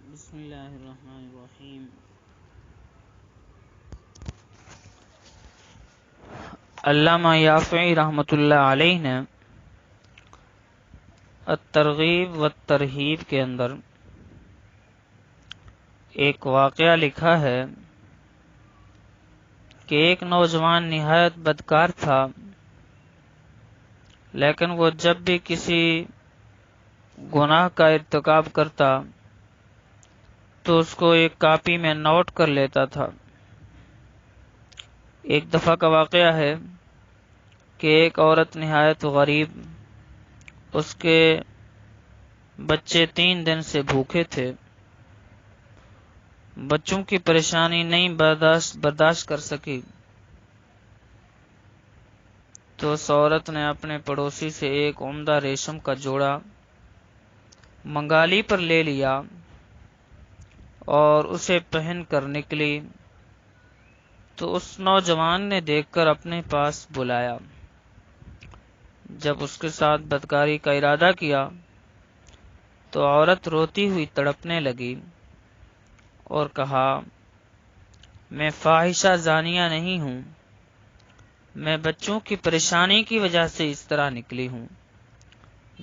بسم اللہ الرحمن الرحیم۔ علامہ یافعی رحمۃ اللہ علیہ نے الترغیب والترہیب کے اندر ایک واقعہ لکھا ہے کہ ایک نوجوان نہایت بدکار تھا، لیکن وہ جب بھی کسی گناہ کا ارتکاب کرتا تو اس کو ایک کاپی میں نوٹ کر لیتا تھا۔ ایک دفعہ کا واقعہ ہے کہ ایک عورت نہایت غریب، اس کے بچے 3 دن سے بھوکے تھے، بچوں کی پریشانی نہیں برداشت کر سکی تو اس عورت نے اپنے پڑوسی سے ایک عمدہ ریشم کا جوڑا منگالی پر لے لیا اور اسے پہن کر نکلی تو اس نوجوان نے دیکھ کر اپنے پاس بلایا۔ جب اس کے ساتھ بدکاری کا ارادہ کیا تو عورت روتی ہوئی تڑپنے لگی اور کہا، میں فاحشہ زانیہ نہیں ہوں، میں بچوں کی پریشانی کی وجہ سے اس طرح نکلی ہوں۔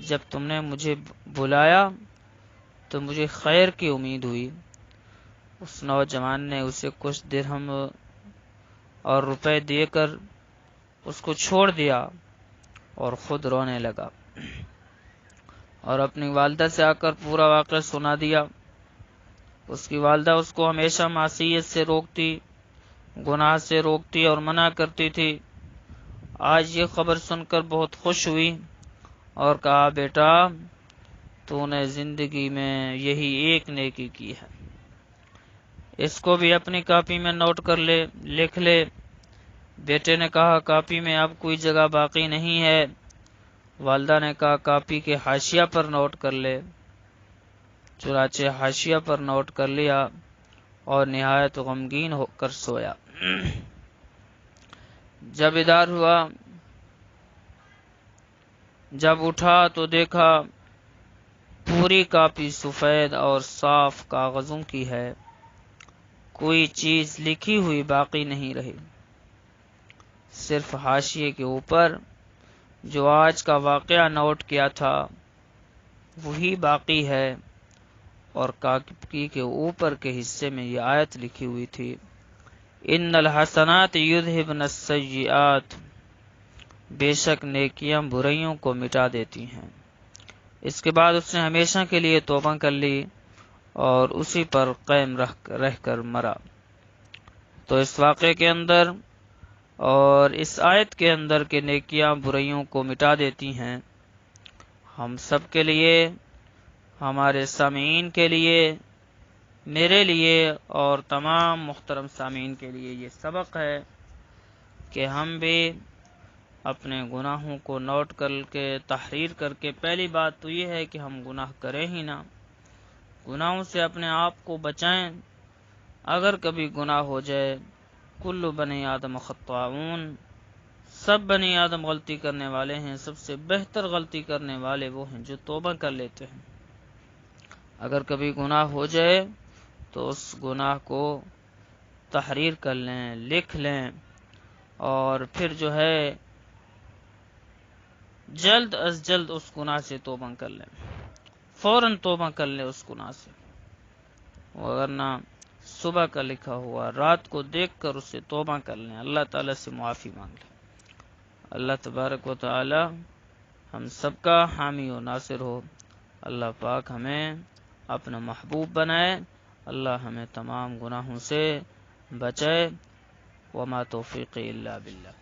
جب تم نے مجھے بلایا تو مجھے خیر کی امید ہوئی۔ اس نوجوان نے اسے کچھ درہم اور روپے دے کر اس کو چھوڑ دیا اور خود رونے لگا اور اپنی والدہ سے آ کر پورا واقعہ سنا دیا۔ اس کی والدہ اس کو ہمیشہ معصیت سے روکتی، گناہ سے روکتی اور منع کرتی تھی۔ آج یہ خبر سن کر بہت خوش ہوئی اور کہا، بیٹا تو نے زندگی میں یہی ایک نیکی کی ہے، اس کو بھی اپنی کاپی میں نوٹ کر لکھ لے۔ بیٹے نے کہا، کاپی میں اب کوئی جگہ باقی نہیں ہے۔ والدہ نے کہا، کاپی کے حاشیہ پر نوٹ کر لے۔ چنانچہ حاشیہ پر نوٹ کر لیا اور نہایت غمگین ہو کر سویا۔ جب بیدار ہوا، جب اٹھا تو دیکھا پوری کاپی سفید اور صاف کاغذوں کی ہے، کوئی چیز لکھی ہوئی باقی نہیں رہی، صرف حاشیے کے اوپر جو آج کا واقعہ نوٹ کیا تھا وہی باقی ہے، اور کاپی کے اوپر کے حصے میں یہ آیت لکھی ہوئی تھی، ان الحسنات یذھبن السیئات، بے شک نیکیاں برائیوں کو مٹا دیتی ہیں۔ اس کے بعد اس نے ہمیشہ کے لیے توبہ کر لی اور اسی پر قائم رہ کر مرا۔ تو اس واقعے کے اندر اور اس آیت کے اندر کہ نیکیاں برائیوں کو مٹا دیتی ہیں، ہم سب کے لیے، ہمارے سامعین کے لیے، میرے لیے اور تمام محترم سامعین کے لیے یہ سبق ہے کہ ہم بھی اپنے گناہوں کو نوٹ کر کے تحریر کر کے، پہلی بات تو یہ ہے کہ ہم گناہ کریں ہی نہ، گناہوں سے اپنے آپ کو بچائیں۔ اگر کبھی گناہ ہو جائے، کل بنی آدم خطاؤن، سب بنی آدم غلطی کرنے والے ہیں، سب سے بہتر غلطی کرنے والے وہ ہیں جو توبہ کر لیتے ہیں۔ اگر کبھی گناہ ہو جائے تو اس گناہ کو تحریر کر لیں، لکھ لیں، اور پھر جو ہے جلد از جلد اس گناہ سے توبہ کر لیں، فوراً توبہ کر لیں اس گناہ سے، ورنہ صبح کا لکھا ہوا رات کو دیکھ کر اس سے توبہ کر لیں، اللہ تعالیٰ سے معافی مانگ لیں۔ اللہ تبارک و تعالی ہم سب کا حامی و ناصر ہو۔ اللہ پاک ہمیں اپنا محبوب بنائے، اللہ ہمیں تمام گناہوں سے بچائے، وما توفیقی الا باللہ۔